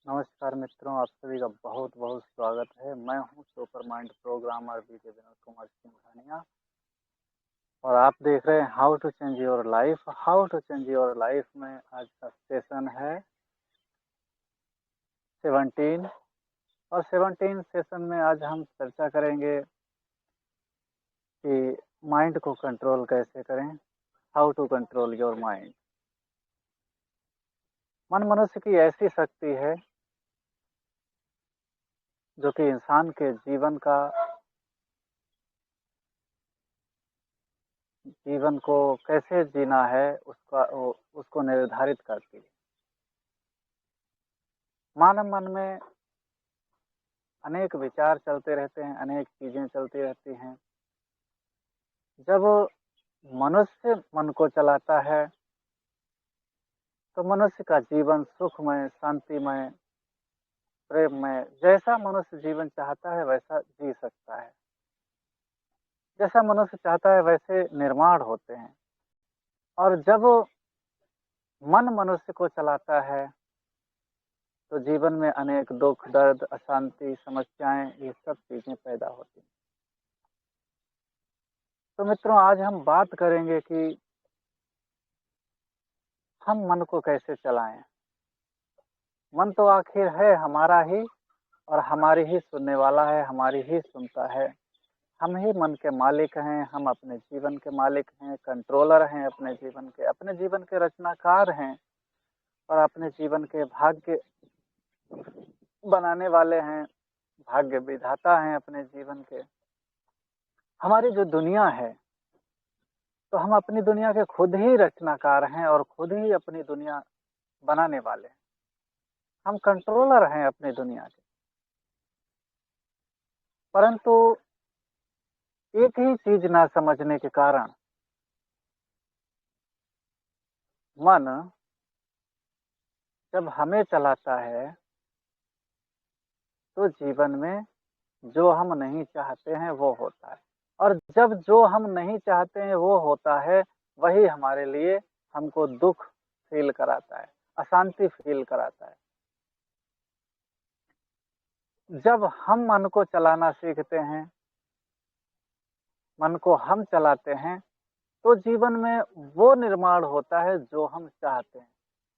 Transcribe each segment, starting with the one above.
नमस्कार मित्रों, आप सभी का बहुत बहुत स्वागत है। मैं हूं super mind programmer Vijay Vinod Kumar Singhania और आप देख रहे हैं how to change your life. How to change your life में आज का सेशन है 17 और 17 सेशन में आज हम चर्चा करेंगे कि माइंड को कंट्रोल कैसे करें। How to control your mind. मन मनुष्य की ऐसी शक्ति है जो कि इंसान के जीवन को कैसे जीना है उसको निर्धारित करती है। मानव मन में अनेक विचार चलते रहते हैं, अनेक चीजें चलती रहती हैं। जब मनुष्य मन को चलाता है तो मनुष्य का जीवन सुखमय, शांतिमय, प्रेममय, जैसा मनुष्य जीवन चाहता है वैसा जी सकता है। जैसा मनुष्य चाहता है वैसे निर्माण होते हैं। और जब मन मनुष्य को चलाता है तो जीवन में अनेक दुख, दर्द, अशांति, समस्याएं, ये सब चीजें पैदा होती हैं। तो मित्रों, आज हम बात करेंगे कि हम मन को कैसे चलाएं। मन तो आखिर है हमारा ही और हमारी ही सुनने वाला है, हमारी ही सुनता है। हम ही मन के मालिक हैं, हम अपने जीवन के मालिक हैं, कंट्रोलर हैं अपने जीवन के रचनाकार हैं और अपने जीवन के भाग्य बनाने वाले हैं, भाग्य विधाता हैं अपने जीवन के। हमारी जो दुनिया है तो हम अपनी दुनिया के खुद ही रचनाकार हैं और खुद ही अपनी दुनिया बनाने वाले हैं। हम कंट्रोलर हैं अपनी दुनिया के। परंतु एक ही चीज ना समझने के कारण मन जब हमें चलाता है तो जीवन में जो हम नहीं चाहते हैं वो होता है। और जब जो हम नहीं चाहते हैं वो होता है, वही हमारे लिए हमको दुख फील कराता है, अशांति फील कराता है। जब हम मन को चलाना सीखते हैं, मन को हम चलाते हैं, तो जीवन में वो निर्माण होता है जो हम चाहते हैं।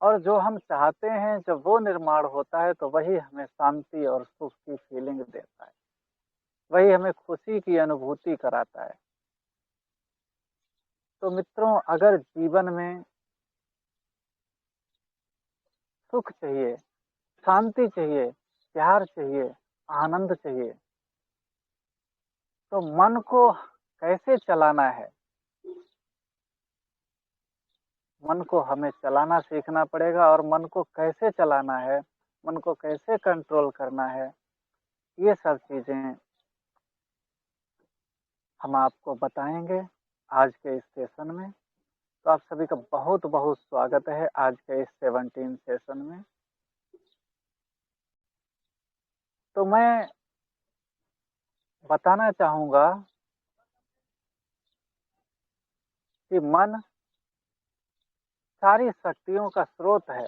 और जो हम चाहते हैं जब वो निर्माण होता है तो वही हमें शांति और सुख की फीलिंग देता है, वही हमें खुशी की अनुभूति कराता है। तो मित्रों, अगर जीवन में सुख चाहिए, शांति चाहिए, प्यार चाहिए, आनंद चाहिए, तो मन को कैसे चलाना है? मन को हमें चलाना सीखना पड़ेगा। और मन को कैसे चलाना है, मन को कैसे कंट्रोल करना है, ये सब चीजें हम आपको बताएंगे आज के इस सेशन में। तो आप सभी का बहुत बहुत स्वागत है आज के इस 17 सेशन में। तो मैं बताना चाहूंगा कि मन सारी शक्तियों का स्रोत है।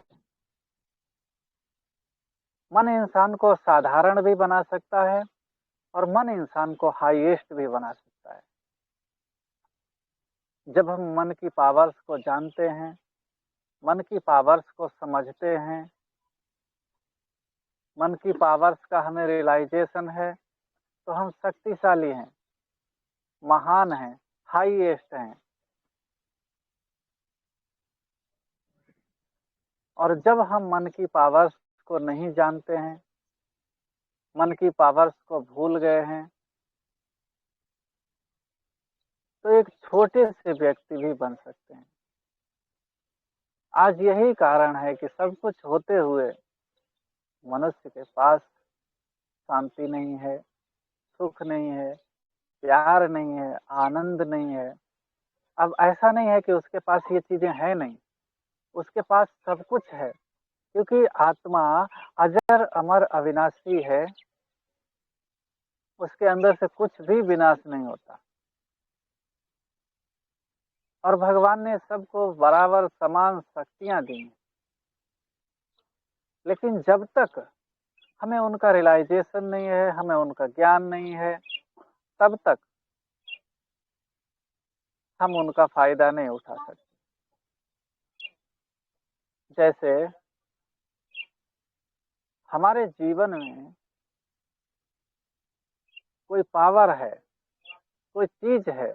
मन इंसान को साधारण भी बना सकता है और मन इंसान को हाईएस्ट भी बना सकता है। जब हम मन की पावर्स को जानते हैं, मन की पावर्स को समझते हैं, मन की पावर्स का हमें रियलाइजेशन है, तो हम शक्तिशाली हैं, महान हैं, हाईएस्ट हैं। और जब हम मन की पावर्स को नहीं जानते हैं, मन की पावर्स को भूल गए हैं, तो एक छोटे से व्यक्ति भी बन सकते हैं। आज यही कारण है कि सब कुछ होते हुए मनुष्य के पास शांति नहीं है, सुख नहीं है, प्यार नहीं है, आनंद नहीं है। अब ऐसा नहीं है कि उसके पास ये चीजें हैं नहीं, उसके पास सब कुछ है, क्योंकि आत्मा अजर अमर अविनाशी है। उसके अंदर से कुछ भी विनाश नहीं होता और भगवान ने सबको बराबर समान शक्तियां दी हैं। लेकिन जब तक हमें उनका रियलाइजेशन नहीं है, हमें उनका ज्ञान नहीं है, तब तक हम उनका फायदा नहीं उठा सकते। जैसे हमारे जीवन में कोई पावर है, कोई चीज है,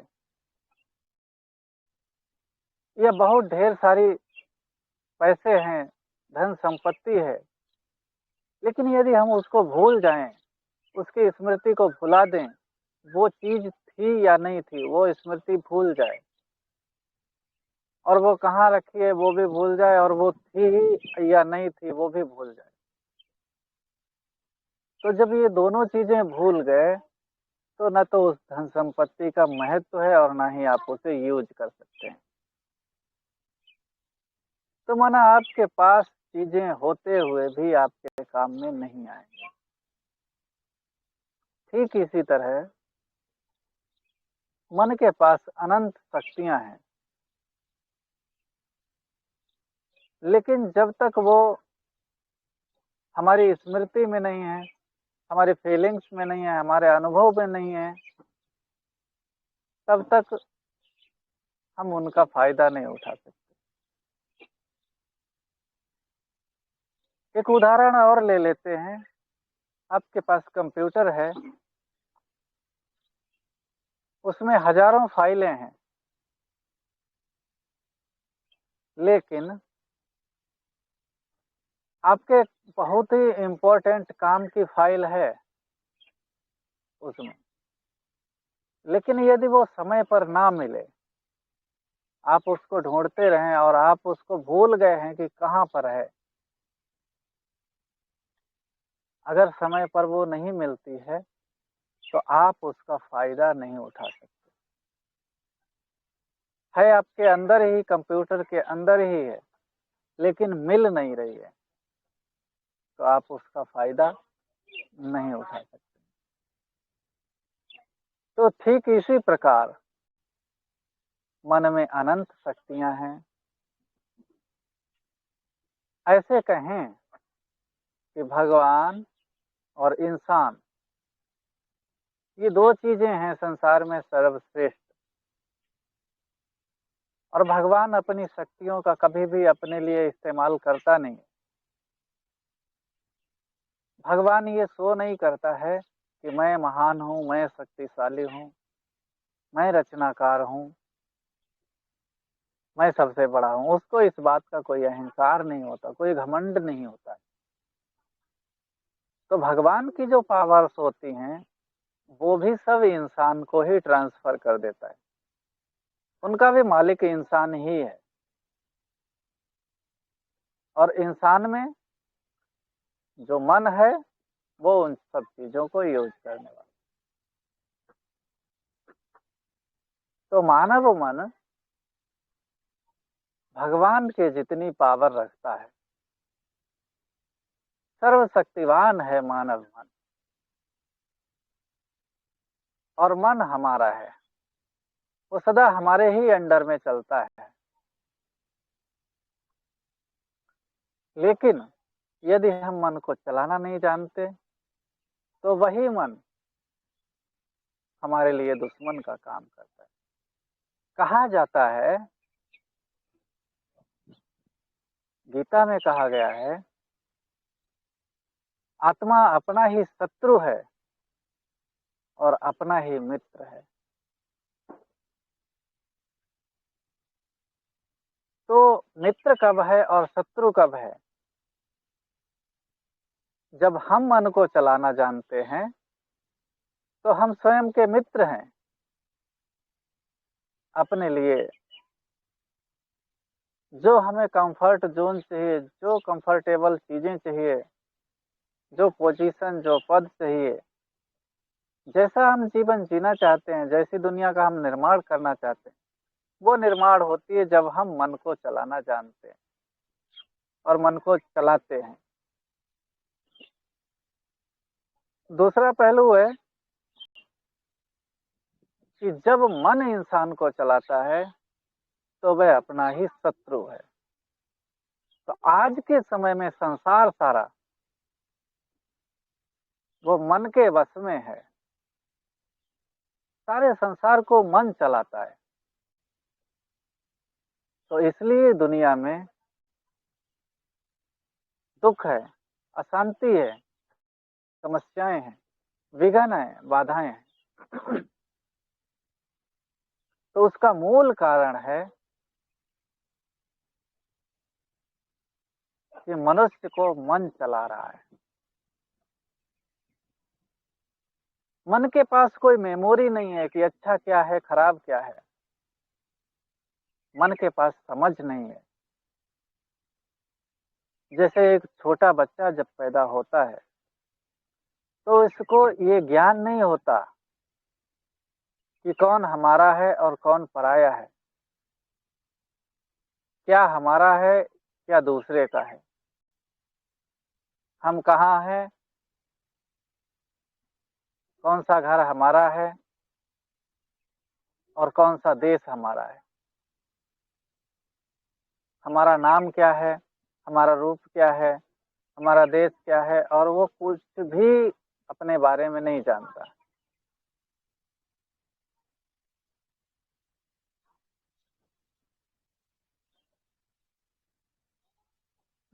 या बहुत ढेर सारी पैसे हैं, धन संपत्ति है, लेकिन यदि हम उसको भूल जाएं, उसकी स्मृति को भुला दें, वो चीज थी या नहीं थी वो स्मृति भूल जाए, और वो कहाँ रखी है वो भी भूल जाए, और वो थी या नहीं थी वो भी भूल जाए, तो जब ये दोनों चीजें भूल गए तो न तो उस धन संपत्ति का महत्व है और ना ही आप उसे यूज कर सकते हैं। तो माना आपके पास चीजें होते हुए भी आपके काम में नहीं आएंगे। ठीक इसी तरह मन के पास अनंत शक्तियां हैं, लेकिन जब तक वो हमारी स्मृति में नहीं है, हमारी फीलिंग्स में नहीं है, हमारे अनुभव में नहीं है, तब तक हम उनका फायदा नहीं उठा सकते। एक उदाहरण और ले लेते हैं। आपके पास कंप्यूटर है, उसमें हजारों फाइलें हैं, लेकिन आपके बहुत ही इम्पोर्टेंट काम की फाइल है उसमें, लेकिन यदि वो समय पर ना मिले, आप उसको ढूंढते रहें और आप उसको भूल गए हैं कि कहाँ पर है, अगर समय पर वो नहीं मिलती है तो आप उसका फायदा नहीं उठा सकते। है आपके अंदर ही, कंप्यूटर के अंदर ही है, लेकिन मिल नहीं रही है, तो आप उसका फायदा नहीं उठा सकते। तो ठीक इसी प्रकार मन में अनंत शक्तियां हैं। ऐसे कहें कि भगवान और इंसान, ये दो चीजें हैं संसार में सर्वश्रेष्ठ, और भगवान अपनी शक्तियों का कभी भी अपने लिए इस्तेमाल करता नहीं। भगवान ये शो नहीं करता है कि मैं महान हूं, मैं शक्तिशाली हूं, मैं रचनाकार हूं, मैं सबसे बड़ा हूं। उसको इस बात का कोई अहंकार नहीं होता, कोई घमंड नहीं होता। तो भगवान की जो पावर्स होती हैं वो भी सब इंसान को ही ट्रांसफर कर देता है, उनका भी मालिक इंसान ही है, और इंसान में जो मन है वो उन सब चीजों को यूज करने वाला। तो मानव मन भगवान के जितनी पावर रखता है, सर्वशक्तिवान है मानव मन, और मन हमारा है, वो सदा हमारे ही अंडर में चलता है। लेकिन यदि हम मन को चलाना नहीं जानते तो वही मन हमारे लिए दुश्मन का काम करता है। कहा जाता है, गीता में कहा गया है, आत्मा अपना ही शत्रु है और अपना ही मित्र है। तो मित्र कब है और शत्रु कब है? जब हम मन को चलाना जानते हैं तो हम स्वयं के मित्र हैं अपने लिए। जो हमें कंफर्ट जोन चाहिए, जो कंफर्टेबल चीजें चाहिए, जो पोजीशन, जो पद चाहिए, जैसा हम जीवन जीना चाहते हैं, जैसी दुनिया का हम निर्माण करना चाहते हैं, वो निर्माण होती है जब हम मन को चलाना जानते हैं और मन को चलाते हैं। दूसरा पहलू है कि जब मन इंसान को चलाता है तो वह अपना ही शत्रु है। तो आज के समय में संसार सारा वो मन के वश में है। सारे संसार को मन चलाता है। तो इसलिए दुनिया में दुख है, अशांति है, समस्याएं हैं, विघ्न है, बाधाएं हैं। तो उसका मूल कारण है कि मनुष्य को मन चला रहा है। मन के पास कोई मेमोरी नहीं है कि अच्छा क्या है, खराब क्या है। मन के पास समझ नहीं है। जैसे एक छोटा बच्चा जब पैदा होता है तो इसको ये ज्ञान नहीं होता कि कौन हमारा है और कौन पराया है, क्या हमारा है, क्या दूसरे का है, हम कहाँ हैं, कौन सा घर हमारा है और कौन सा देश हमारा है, हमारा नाम क्या है, हमारा रूप क्या है, हमारा देश क्या है, और वो कुछ भी अपने बारे में नहीं जानता।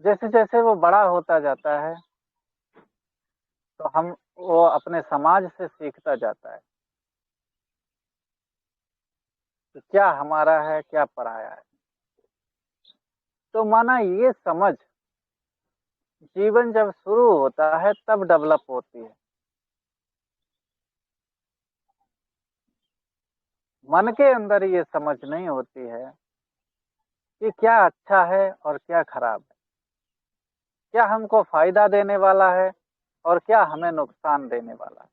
जैसे जैसे वो बड़ा होता जाता है तो हम वो अपने समाज से सीखता जाता है कि क्या हमारा है, क्या पराया है। तो माना ये समझ जीवन जब शुरू होता है तब डेवलप होती है। मन के अंदर ये समझ नहीं होती है कि क्या अच्छा है और क्या खराब है, क्या हमको फायदा देने वाला है और क्या हमें नुकसान देने वाला है।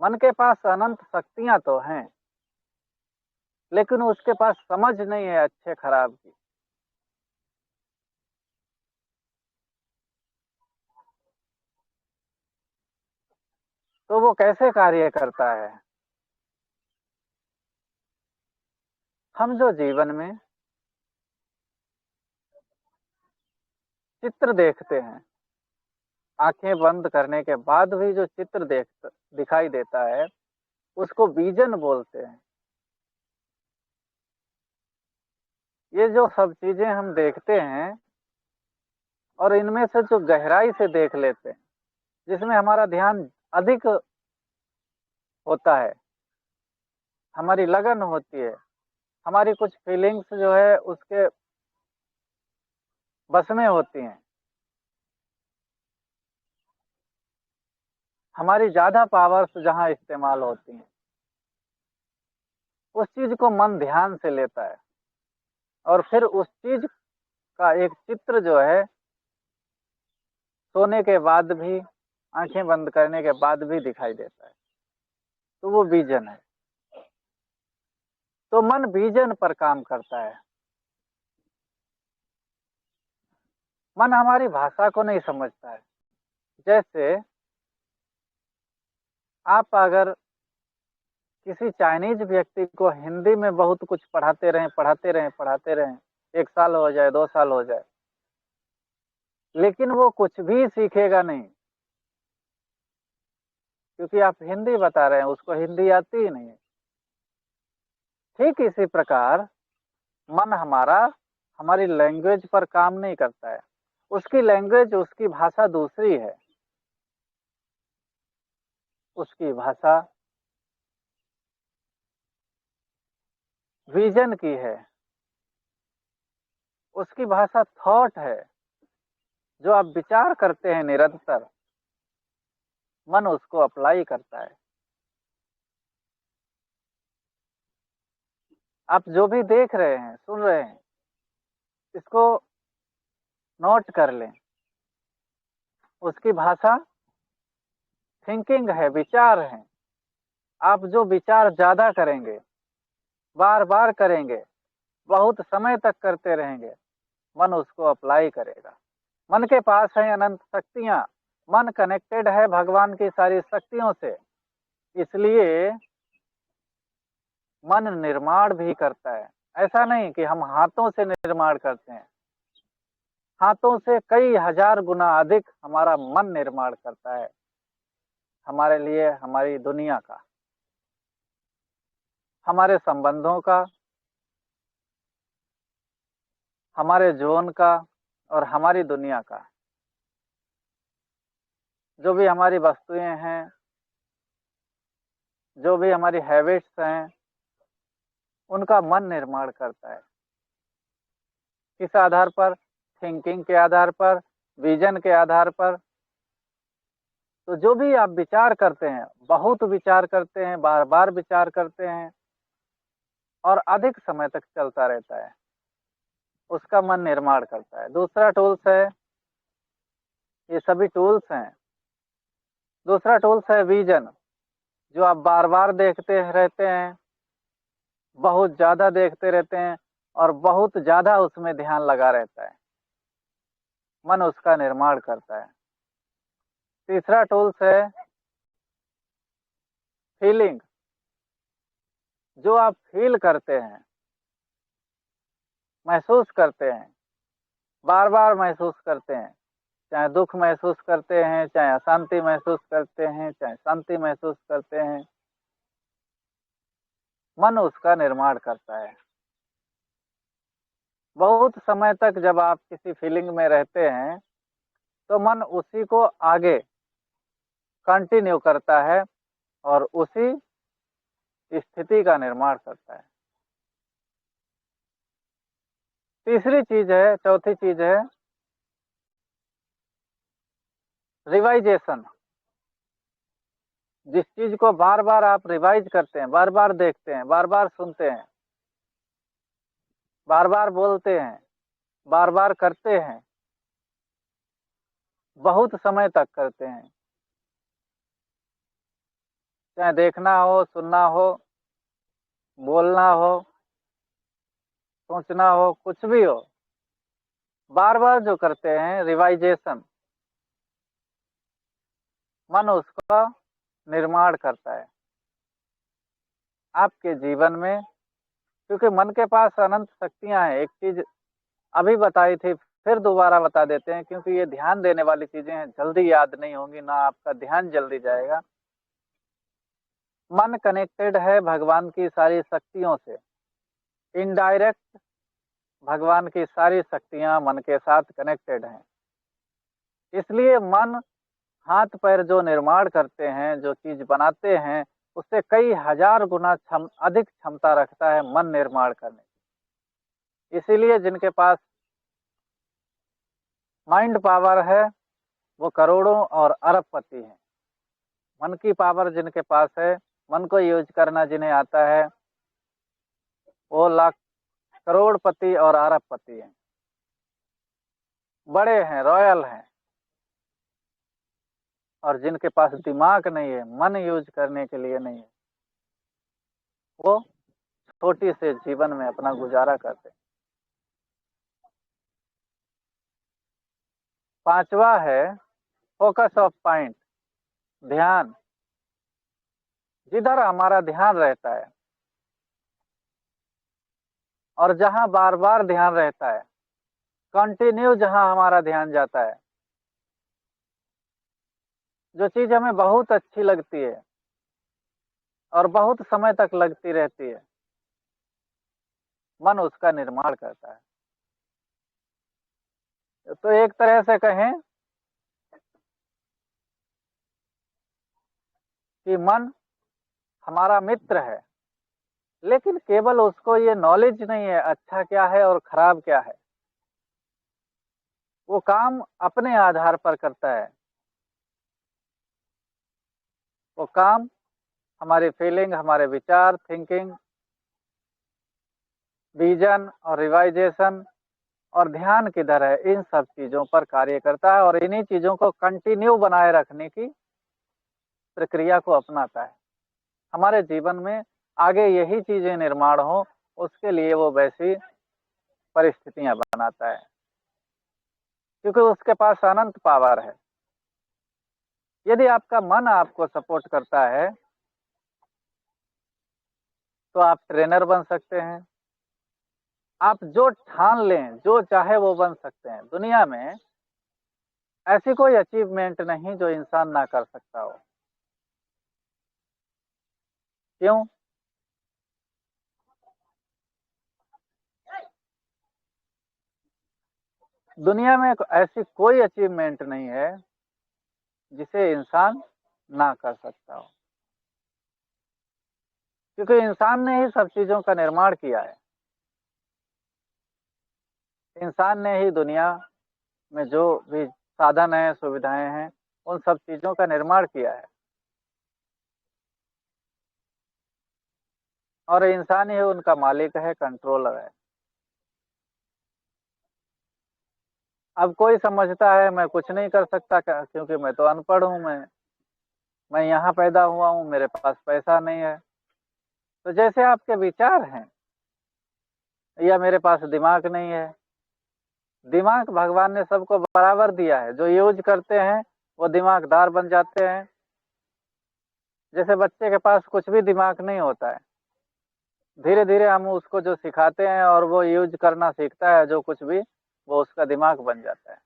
मन के पास अनंत शक्तियां तो हैं, लेकिन उसके पास समझ नहीं है अच्छे खराब की। तो वो कैसे कार्य करता है? हम जो जीवन में चित्र देखते हैं, आंखें बंद करने के बाद भी जो चित्र दिखाई देता है उसको विजन बोलते हैं। ये जो सब चीजें हम देखते हैं और इनमें से जो गहराई से देख लेते हैं, जिसमें हमारा ध्यान अधिक होता है, हमारी लगन होती है, हमारी कुछ फीलिंग्स जो है उसके बस में होती हैं, हमारी ज्यादा पावर्स जहाँ इस्तेमाल होती हैं, उस चीज को मन ध्यान से लेता है और फिर उस चीज का एक चित्र जो है सोने के बाद भी, आंखें बंद करने के बाद भी दिखाई देता है। तो वो विजन है। तो मन विजन पर काम करता है। मन हमारी भाषा को नहीं समझता है। जैसे आप अगर किसी चाइनीज व्यक्ति को हिंदी में बहुत कुछ पढ़ाते रहें, पढ़ाते रहें, पढ़ाते रहें, 1 साल हो जाए, 2 साल हो जाए, लेकिन वो कुछ भी सीखेगा नहीं, क्योंकि आप हिंदी बता रहे हैं, उसको हिंदी आती ही नहीं है। ठीक इसी प्रकार मन हमारा हमारी लैंग्वेज पर काम नहीं करता है। उसकी लैंग्वेज, उसकी भाषा दूसरी है। उसकी भाषा विजन की है, उसकी भाषा थॉट है। जो आप विचार करते हैं निरंतर, मन उसको अप्लाई करता है। आप जो भी देख रहे हैं, सुन रहे हैं, इसको नोट कर लें। उसकी भाषा थिंकिंग है, विचार है। आप जो विचार ज्यादा करेंगे, बार बार करेंगे, बहुत समय तक करते रहेंगे, मन उसको अप्लाई करेगा। मन के पास है अनंत शक्तियां। मन कनेक्टेड है भगवान की सारी शक्तियों से। इसलिए मन निर्माण भी करता है, ऐसा नहीं कि हम हाथों से निर्माण करते हैं, हाथों से कई हजार गुना अधिक हमारा मन निर्माण करता है हमारे लिए, हमारी दुनिया का, हमारे संबंधों का, हमारे जीवन का और हमारी दुनिया का। जो भी हमारी वस्तुएं हैं, जो भी हमारी हैबिट्स हैं, उनका मन निर्माण करता है। किस आधार पर? थिंकिंग के आधार पर, विजन के आधार पर। तो जो भी आप विचार करते हैं, बहुत विचार करते हैं, बार बार विचार करते हैं और अधिक समय तक चलता रहता है, उसका मन निर्माण करता है। दूसरा टूल्स है, ये सभी टूल्स हैं। दूसरा टूल्स है विजन, जो आप बार बार देखते रहते हैं, बहुत ज्यादा देखते रहते हैं और बहुत ज्यादा उसमें ध्यान लगा रहता है, मन उसका निर्माण करता है। तीसरा टूल्स है फीलिंग, जो आप फील करते हैं, महसूस करते हैं, बार बार महसूस करते हैं, चाहे दुख महसूस करते हैं, चाहे अशांति महसूस करते हैं, चाहे शांति महसूस करते हैं, मन उसका निर्माण करता है। बहुत समय तक जब आप किसी फीलिंग में रहते हैं तो मन उसी को आगे कंटिन्यू करता है और उसी स्थिति का निर्माण करता है। तीसरी चीज है, चौथी चीज है रिवाइजेशन। जिस चीज को बार बार आप रिवाइज करते हैं, बार बार देखते हैं, बार बार सुनते हैं, बार बार बोलते हैं, बार बार करते हैं, बहुत समय तक करते हैं, चाहे देखना हो, सुनना हो, बोलना हो, सोचना हो, कुछ भी हो, बार बार जो करते हैं रिवाइजेशन, मन उसका निर्माण करता है आपके जीवन में। क्योंकि मन के पास अनंत शक्तियां हैं। एक चीज अभी बताई थी, फिर दोबारा बता देते हैं, क्योंकि ये ध्यान देने वाली चीजें हैं, जल्दी याद नहीं होंगी, ना आपका ध्यान जल्दी जाएगा। मन कनेक्टेड है भगवान की सारी शक्तियों से, इनडायरेक्ट भगवान की सारी शक्तियां मन के साथ कनेक्टेड हैं। इसलिए मन हाथ पैर जो निर्माण करते हैं, जो चीज बनाते हैं, उससे कई हजार गुना अधिक क्षमता रखता है मन निर्माण करने की। इसीलिए जिनके पास माइंड पावर है वो करोड़ों और अरबपति हैं। मन की पावर जिनके पास है, मन को यूज करना जिन्हें आता है, वो लाख करोड़पति और अरबपति हैं, बड़े हैं, रॉयल हैं। और जिनके पास दिमाग नहीं है, मन यूज करने के लिए नहीं है, वो छोटी से जीवन में अपना गुजारा करते हैं। पांचवा है फोकस ऑफ पॉइंट, ध्यान। जिधर हमारा ध्यान रहता है और जहां बार बार ध्यान रहता है, कंटिन्यू जहां हमारा ध्यान जाता है, जो चीज हमें बहुत अच्छी लगती है और बहुत समय तक लगती रहती है, मन उसका निर्माण करता है। तो एक तरह से कहें कि मन हमारा मित्र है, लेकिन केवल उसको ये नॉलेज नहीं है अच्छा क्या है और खराब क्या है। वो काम अपने आधार पर करता है। वो काम हमारी फीलिंग, हमारे विचार, थिंकिंग, विजन और रिवाइजेशन और ध्यान किधर है, इन सब चीजों पर कार्य करता है और इन्हीं चीजों को कंटिन्यू बनाए रखने की प्रक्रिया को अपनाता है। हमारे जीवन में आगे यही चीजें निर्माण हो, उसके लिए वो वैसी परिस्थितियां बनाता है, क्योंकि उसके पास अनंत पावर है। यदि आपका मन आपको सपोर्ट करता है तो आप ट्रेनर बन सकते हैं, आप जो ठान लें, जो चाहे वो बन सकते हैं। दुनिया में ऐसी कोई अचीवमेंट नहीं जो इंसान ना कर सकता हो। क्यों? दुनिया में ऐसी कोई अचीवमेंट नहीं है जिसे इंसान ना कर सकता हो, क्योंकि इंसान ने ही सब चीजों का निर्माण किया है। इंसान ने ही दुनिया में जो भी साधन है, सुविधाएं हैं, उन सब चीजों का निर्माण किया है, और इंसान ही उनका मालिक है, कंट्रोलर है। अब कोई समझता है मैं कुछ नहीं कर सकता क्योंकि मैं तो अनपढ़ हूं, मैं यहाँ पैदा हुआ हूँ, मेरे पास पैसा नहीं है। तो जैसे आपके विचार हैं, या मेरे पास दिमाग नहीं है। दिमाग भगवान ने सबको बराबर दिया है, जो यूज करते हैं वो दिमागदार बन जाते हैं। जैसे बच्चे के पास कुछ भी दिमाग नहीं होता है, धीरे धीरे हम उसको जो सिखाते हैं और वो यूज करना सीखता है, जो कुछ भी, वो उसका दिमाग बन जाता है।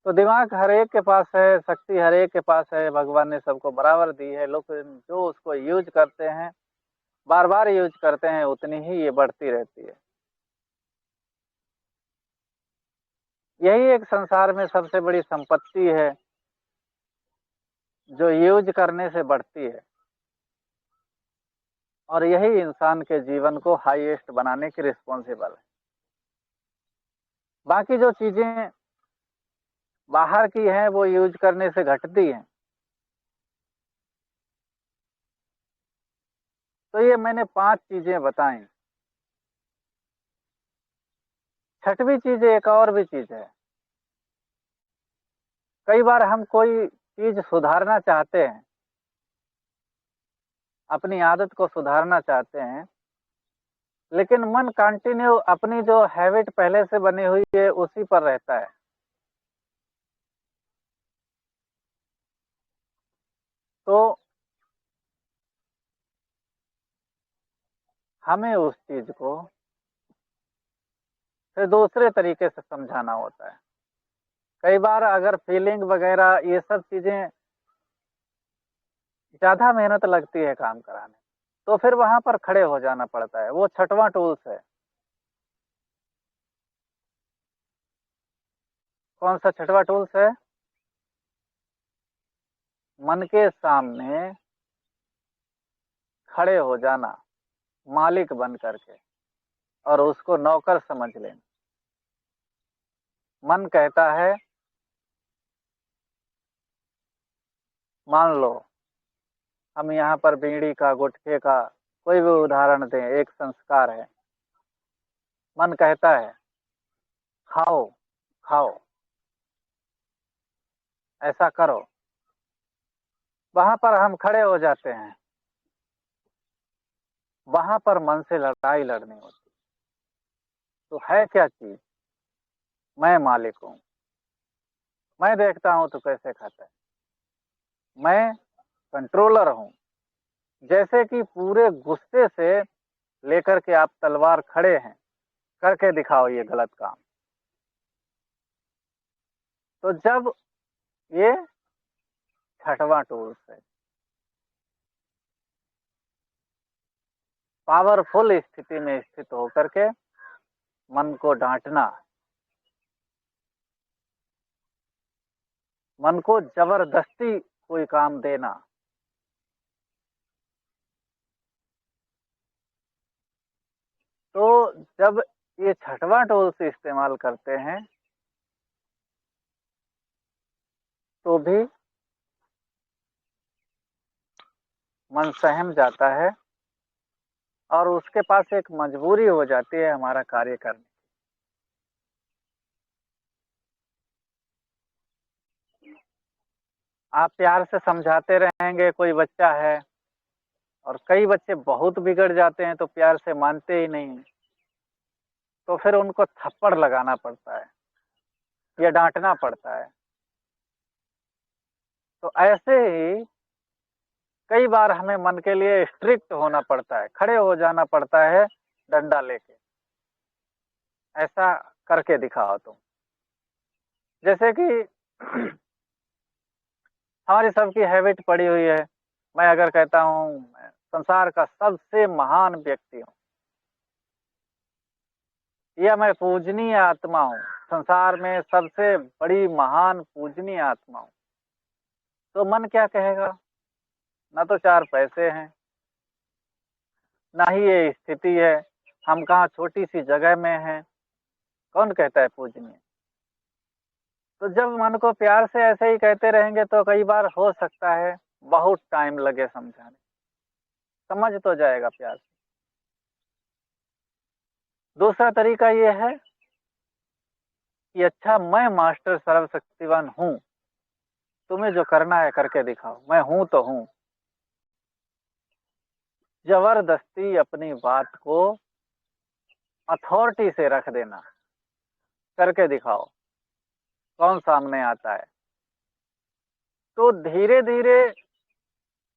तो दिमाग हर एक के पास है, शक्ति हर एक के पास है, भगवान ने सबको बराबर दी है। लोग जो उसको यूज करते हैं, बार बार यूज करते हैं, उतनी ही ये बढ़ती रहती है। यही एक संसार में सबसे बड़ी संपत्ति है, जो यूज करने से बढ़ती है, और यही इंसान के जीवन को हाईएस्ट बनाने की रिस्पॉन्सिबल है। बाकी जो चीजें बाहर की हैं वो यूज करने से घटती हैं। तो ये मैंने 5 चीजें बताई। छठवीं चीज एक और भी चीज है। कई बार हम कोई चीज सुधारना चाहते हैं, अपनी आदत को सुधारना चाहते हैं, लेकिन मन कंटिन्यू अपनी जो हैबिट पहले से बनी हुई है उसी पर रहता है। तो हमें उस चीज को फिर दूसरे तरीके से समझाना होता है। कई बार अगर फीलिंग वगैरह ये सब चीजें ज्यादा मेहनत लगती है काम कराने, तो फिर वहां पर खड़े हो जाना पड़ता है। वो छठवां टूल्स है। कौन सा छठवां टूल्स है? मन के सामने खड़े हो जाना, मालिक बन करके, और उसको नौकर समझ लेना। मन कहता है, मान लो हम यहाँ पर बीड़ी का, गुटखे का कोई भी उदाहरण दें, एक संस्कार है। मन कहता है खाओ, खाओ, ऐसा करो। वहां पर हम खड़े हो जाते हैं। वहां पर मन से लड़ाई लड़नी होती। तो है क्या चीज? मैं मालिक हूं, मैं देखता हूं तो कैसे खाता है, मैं कंट्रोलर हूं। जैसे कि पूरे गुस्से से लेकर के आप तलवार खड़े हैं, करके दिखाओ ये गलत काम। तो जब ये छठवां टूल्स है, पावरफुल स्थिति में स्थित होकर के मन को डांटना, मन को जबरदस्ती कोई काम देना। तो जब ये छठवां टूल्स इस्तेमाल करते हैं तो भी मन सहम जाता है, और उसके पास एक मजबूरी हो जाती है हमारा कार्य करने। आप प्यार से समझाते रहेंगे, कोई बच्चा है, और कई बच्चे बहुत बिगड़ जाते हैं तो प्यार से मानते ही नहीं, तो फिर उनको थप्पड़ लगाना पड़ता है या डांटना पड़ता है। तो ऐसे ही कई बार हमें मन के लिए स्ट्रिक्ट होना पड़ता है, खड़े हो जाना पड़ता है डंडा लेके, ऐसा करके दिखाओ तुम। जैसे कि हमारी सबकी हैबिट पड़ी हुई है, मैं अगर कहता हूँ मैं संसार का सबसे महान व्यक्ति हूँ, या मैं पूजनीय आत्मा हूँ, संसार में सबसे बड़ी महान पूजनीय आत्मा हूँ, तो मन क्या कहेगा? ना तो चार पैसे हैं, ना ही ये स्थिति है, हम कहाँ छोटी सी जगह में हैं, कौन कहता है पूजनीय? तो जब मन को प्यार से ऐसे ही कहते रहेंगे तो कई बार हो सकता है बहुत टाइम लगे समझाने, समझ तो जाएगा प्यार से। दूसरा तरीका ये है कि अच्छा मैं मास्टर सर्वशक्तिवान हूँ, तुम्हें जो करना है करके दिखाओ, मैं हूं तो हूं। जबरदस्ती अपनी बात को अथॉरिटी से रख देना, करके दिखाओ, कौन सामने आता है? तो धीरे धीरे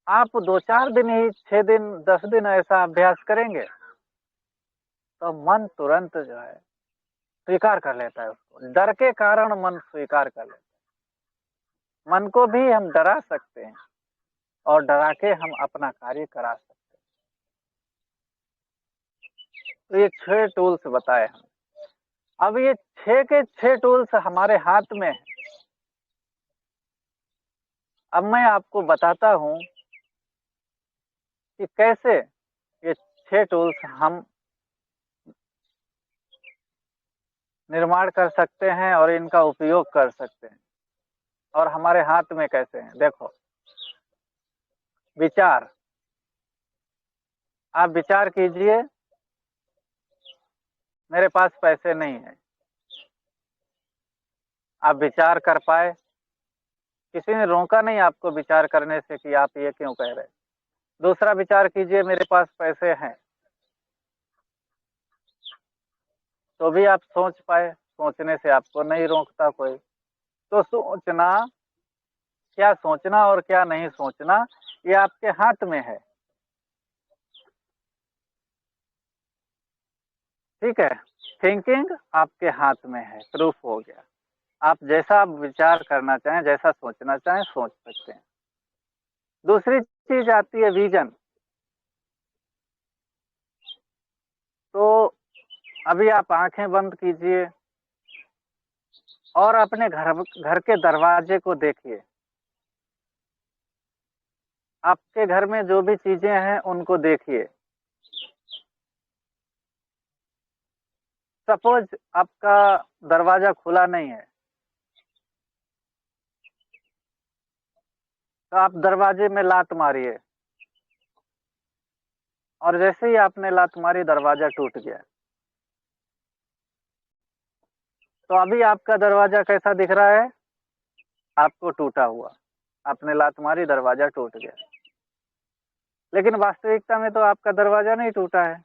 आप 2-4 दिन ही, 6 दिन 10 दिन ऐसा अभ्यास करेंगे तो मन तुरंत जो है स्वीकार कर लेता है उसको। डर के कारण मन स्वीकार कर लेता है। मन को भी हम डरा सकते हैं और डरा के हम अपना कार्य करा सकते हैं। तो ये 6 टूल्स बताए हम। अब ये 6 के 6 टूल्स हमारे हाथ में है। अब मैं आपको बताता हूं कि कैसे ये 6 टूल्स हम निर्माण कर सकते हैं और इनका उपयोग कर सकते हैं, और हमारे हाथ में कैसे हैं। देखो, विचार, आप विचार कीजिए मेरे पास पैसे नहीं है, आप विचार कर पाए? किसी ने रोका नहीं आपको विचार करने से कि आप ये क्यों कह रहे। दूसरा विचार कीजिए मेरे पास पैसे हैं, तो भी आप सोच पाए, सोचने से आपको नहीं रोकता कोई। तो सोचना, क्या सोचना और क्या नहीं सोचना, ये आपके हाथ में है। ठीक है, थिंकिंग आपके हाथ में है, प्रूफ हो गया। आप जैसा विचार करना चाहें, जैसा सोचना चाहें, सोच सकते हैं। दूसरी चीज आती है विजन। तो अभी आप आंखें बंद कीजिए और अपने घर के दरवाजे को देखिए। आपके घर में जो भी चीजें हैं उनको देखिए। सपोज आपका दरवाजा खुला नहीं है, तो आप दरवाजे में लात मारिए, और जैसे ही आपने लात मारी दरवाजा टूट गया। तो अभी आपका दरवाजा कैसा दिख रहा है? आपको टूटा हुआ। आपने लात मारी, दरवाजा टूट गया। लेकिन वास्तविकता में तो आपका दरवाजा नहीं टूटा है।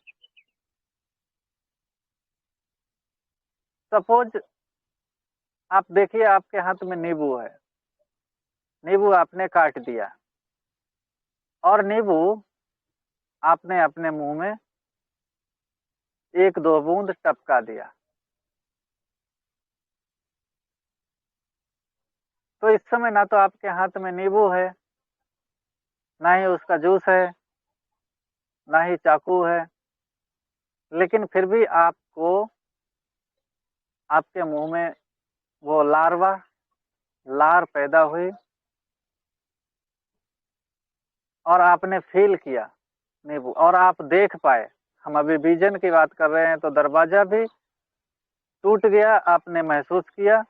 सपोज आप देखिए आपके हाथ में नींबू है, नींबू आपने काट दिया और नींबू आपने अपने मुंह में 1-2 बूंद टपका दिया। तो इस समय ना तो आपके हाथ में नींबू है, ना ही उसका जूस है, ना ही चाकू है, लेकिन फिर भी आपको आपके मुंह में वो लार पैदा हुई और आपने फील किया नींबू, और आप देख पाए। हम अभी विजन की बात कर रहे हैं, तो दरवाजा भी टूट गया, आपने महसूस किया,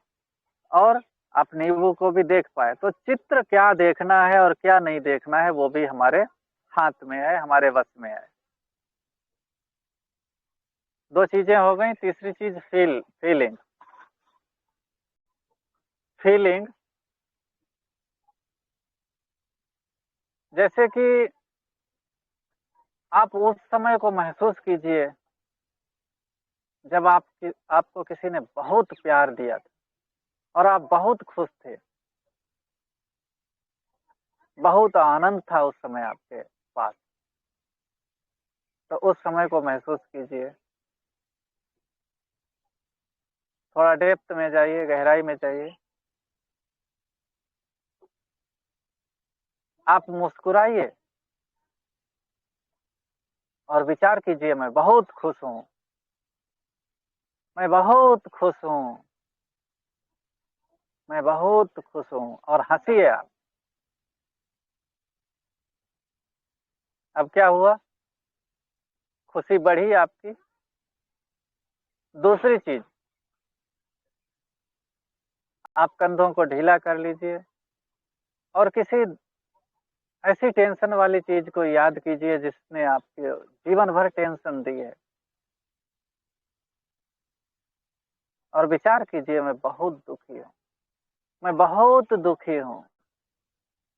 और आप नींबू को भी देख पाए। तो चित्र क्या देखना है और क्या नहीं देखना है वो भी हमारे हाथ में है, हमारे वश में है। 2 चीजें हो गई। तीसरी चीज फीलिंग। फीलिंग जैसे कि आप उस समय को महसूस कीजिए जब आपको किसी ने बहुत प्यार दिया था और आप बहुत खुश थे। बहुत आनंद था उस समय आपके पास, तो उस समय को महसूस कीजिए। थोड़ा डेप्थ में जाइए, गहराई में जाइए। आप मुस्कुराइए और विचार कीजिए, मैं बहुत खुश हूँ, मैं बहुत खुश हूँ, मैं बहुत खुश हूँ, और हंसिए आप। अब क्या हुआ? खुशी बढ़ी आपकी। दूसरी चीज, आप कंधों को ढीला कर लीजिए और किसी ऐसी टेंशन वाली चीज को याद कीजिए जिसने आपके जीवन भर टेंशन दी है, और विचार कीजिए, मैं बहुत दुखी हूँ, मैं बहुत दुखी हूँ,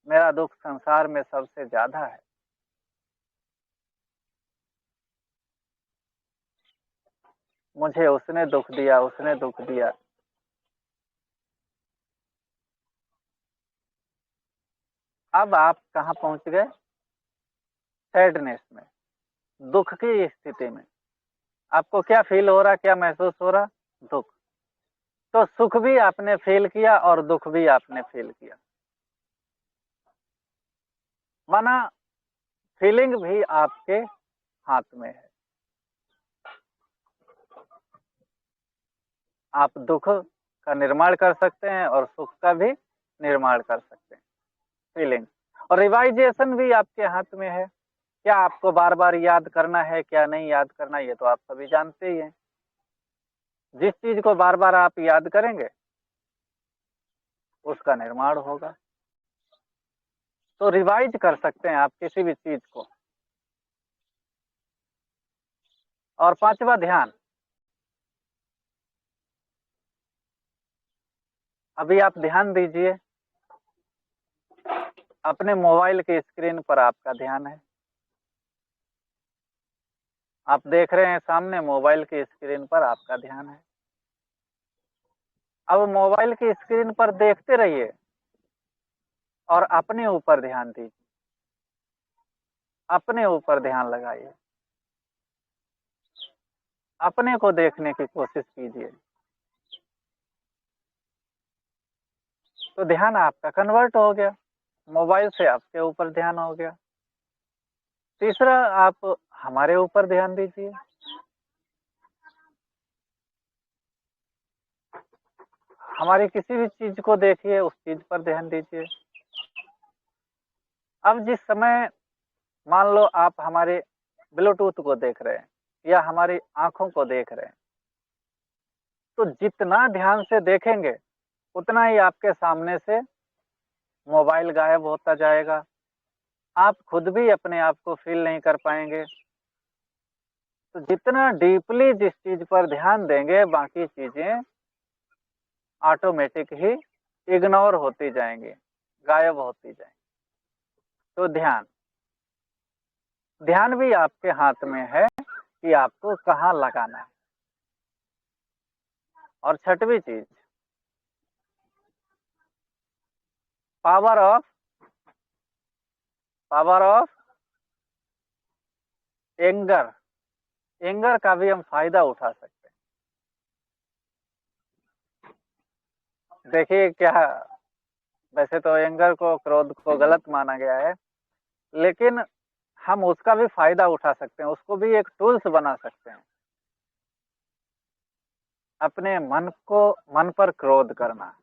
मेरा दुख संसार में सबसे ज्यादा है। मुझे उसने दुख दिया, उसने दुख दिया। अब आप कहाँ पहुंच गए? सैडनेस में, दुख की स्थिति में। आपको क्या फील हो रहा, क्या महसूस हो रहा? दुख। तो सुख भी आपने फील किया और दुख भी आपने फील किया, माना फीलिंग भी आपके हाथ में है। आप दुख का निर्माण कर सकते हैं और सुख का भी निर्माण कर सकते हैं। फीलिंग और रिवाइजेशन भी आपके हाथ में है। क्या आपको बार बार याद करना है, क्या नहीं याद करना, ये तो आप सभी जानते ही हैं। जिस चीज को बार बार आप याद करेंगे उसका निर्माण होगा। तो रिवाइज कर सकते हैं आप किसी भी चीज को। और पांचवा, ध्यान। अभी आप ध्यान दीजिए, अपने मोबाइल के स्क्रीन पर आपका ध्यान है। आप देख रहे हैं सामने, मोबाइल की स्क्रीन पर आपका ध्यान है। अब मोबाइल की स्क्रीन पर देखते रहिए और अपने ऊपर ध्यान दीजिए, अपने ऊपर ध्यान लगाइए, अपने को देखने की कोशिश कीजिए। तो ध्यान आपका कन्वर्ट हो गया, मोबाइल से आपके ऊपर ध्यान हो गया। तीसरा, आप हमारे ऊपर ध्यान दीजिए। हमारी किसी भी चीज को देखिए, उस चीज पर ध्यान दीजिए। अब जिस समय मान लो आप हमारे ब्लूटूथ को देख रहे हैं या हमारी आंखों को देख रहे हैं, तो जितना ध्यान से देखेंगे उतना ही आपके सामने से मोबाइल गायब होता जाएगा। आप खुद भी अपने आप को फील नहीं कर पाएंगे। तो जितना डीपली जिस चीज पर ध्यान देंगे, बाकी चीजें ऑटोमेटिक ही इग्नोर होती जाएंगी, गायब होती जाएंगी। तो ध्यान, ध्यान भी आपके हाथ में है कि आपको कहाँ लगाना है। और छठवीं चीज, पावर ऑफ एंगर। एंगर का भी हम फायदा उठा सकते हैं। देखिए क्या, वैसे तो एंगर को, क्रोध को गलत माना गया है, लेकिन हम उसका भी फायदा उठा सकते हैं, उसको भी एक टूल्स बना सकते हैं। अपने मन पर क्रोध करना,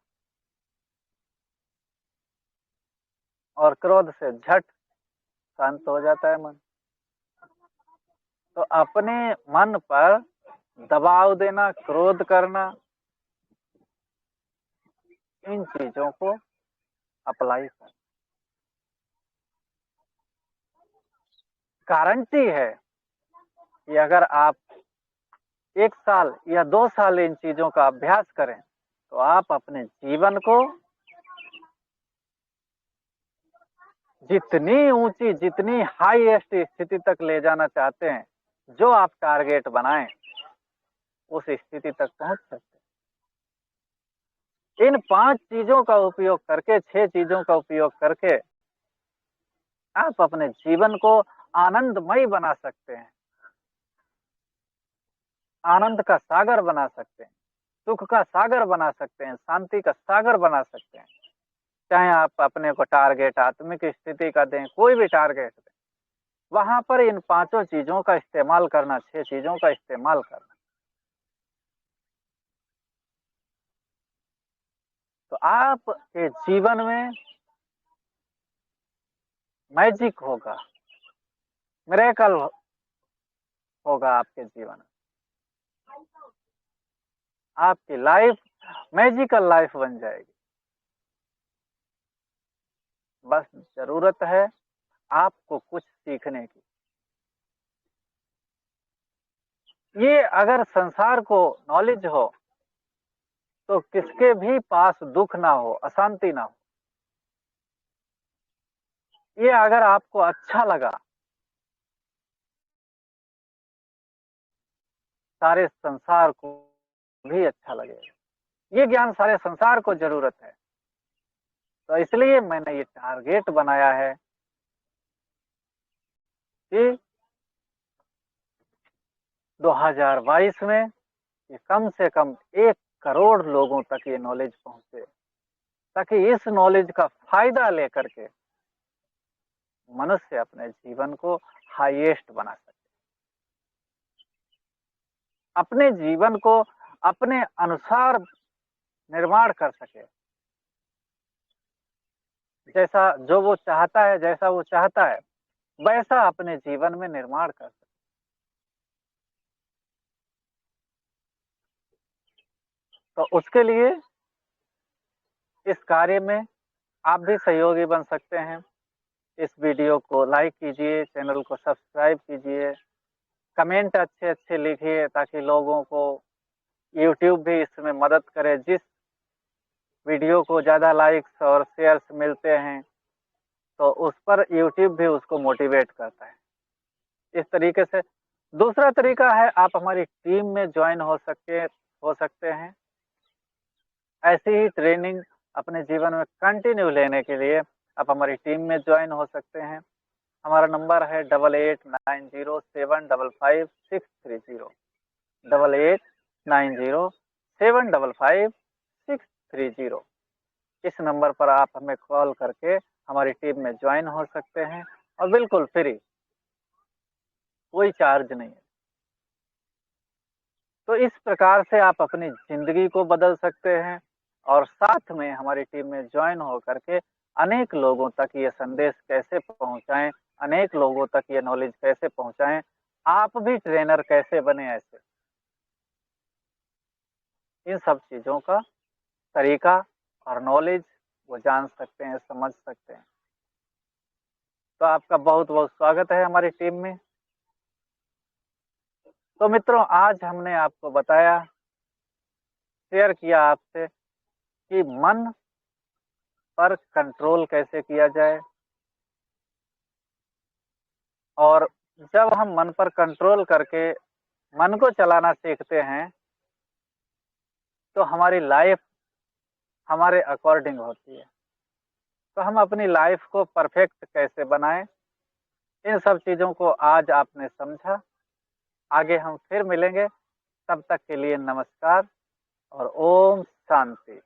और क्रोध से झट शांत हो जाता है मन। तो अपने मन पर दबाव देना, क्रोध करना, इन चीजों को अप्लाई कर। गारंटी है कि अगर आप 1 साल या 2 साल इन चीजों का अभ्यास करें तो आप अपने जीवन को जितनी ऊंची, जितनी हाईएस्ट स्थिति तक ले जाना चाहते हैं, जो आप टारगेट बनाएं, उस स्थिति तक पहुंच सकते हैं। इन 5 चीजों का उपयोग करके, 6 चीजों का उपयोग करके आप अपने जीवन को आनंदमय बना सकते हैं, आनंद का सागर बना सकते हैं, सुख का सागर बना सकते हैं, शांति का सागर बना सकते हैं। चाहे आप अपने को टारगेट आत्मिक स्थिति का दें, कोई भी टारगेट दें, वहां पर इन पांचों चीजों का इस्तेमाल करना, 6 चीजों का इस्तेमाल करना। तो आपके जीवन में मैजिक होगा, मिरेकल होगा आपके जीवन में। आपकी लाइफ मैजिकल लाइफ बन जाएगी। बस जरूरत है आपको कुछ सीखने की। ये अगर संसार को नॉलेज हो तो किसके भी पास दुख ना हो, अशांति ना हो। ये अगर आपको अच्छा लगा, सारे संसार को भी अच्छा लगेगा। ये ज्ञान सारे संसार को जरूरत है। तो इसलिए मैंने ये टारगेट बनाया है कि 2022 में ये कम से कम 1 करोड़ लोगों तक ये नॉलेज पहुंचे, ताकि इस नॉलेज का फायदा लेकर के मनुष्य अपने जीवन को हाईएस्ट बना सके, अपने जीवन को अपने अनुसार निर्माण कर सके। जैसा जो वो चाहता है, जैसा वो चाहता है वैसा अपने जीवन में निर्माण कर सके। तो उसके लिए इस कार्य में आप भी सहयोगी बन सकते हैं। इस वीडियो को लाइक कीजिए, चैनल को सब्सक्राइब कीजिए, कमेंट अच्छे अच्छे लिखिए, ताकि लोगों को यूट्यूब भी इसमें मदद करे। जिस वीडियो को ज़्यादा लाइक्स और शेयर्स मिलते हैं तो उस पर यूट्यूब भी उसको मोटिवेट करता है। इस तरीके से दूसरा तरीका है, आप हमारी टीम में ज्वाइन हो सकते हैं। ऐसी ही ट्रेनिंग अपने जीवन में कंटिन्यू लेने के लिए आप हमारी टीम में ज्वाइन हो सकते हैं। हमारा नंबर है 8890755630, 8890755630। इस नंबर पर आप हमें कॉल करके हमारी टीम में ज्वाइन हो सकते हैं, और बिल्कुल फ्री, कोई चार्ज नहीं है। तो इस प्रकार से आप अपनी जिंदगी को बदल सकते हैं, और साथ में हमारी टीम में ज्वाइन हो करके अनेक लोगों तक ये संदेश कैसे पहुंचाएं, अनेक लोगों तक ये नॉलेज कैसे पहुंचाएं, आप भी ट्रेनर कैसे बने, ऐसे इन सब चीजों का तरीका और नॉलेज वो जान सकते हैं, समझ सकते हैं। तो आपका बहुत बहुत स्वागत है हमारी टीम में। तो मित्रों, आज हमने आपको बताया, शेयर किया आपसे कि मन पर कंट्रोल कैसे किया जाए। और जब हम मन पर कंट्रोल करके मन को चलाना सीखते हैं तो हमारी लाइफ हमारे अकॉर्डिंग होती है। तो हम अपनी लाइफ को परफेक्ट कैसे बनाएं, इन सब चीज़ों को आज आपने समझा। आगे हम फिर मिलेंगे, तब तक के लिए नमस्कार और ओम शांति।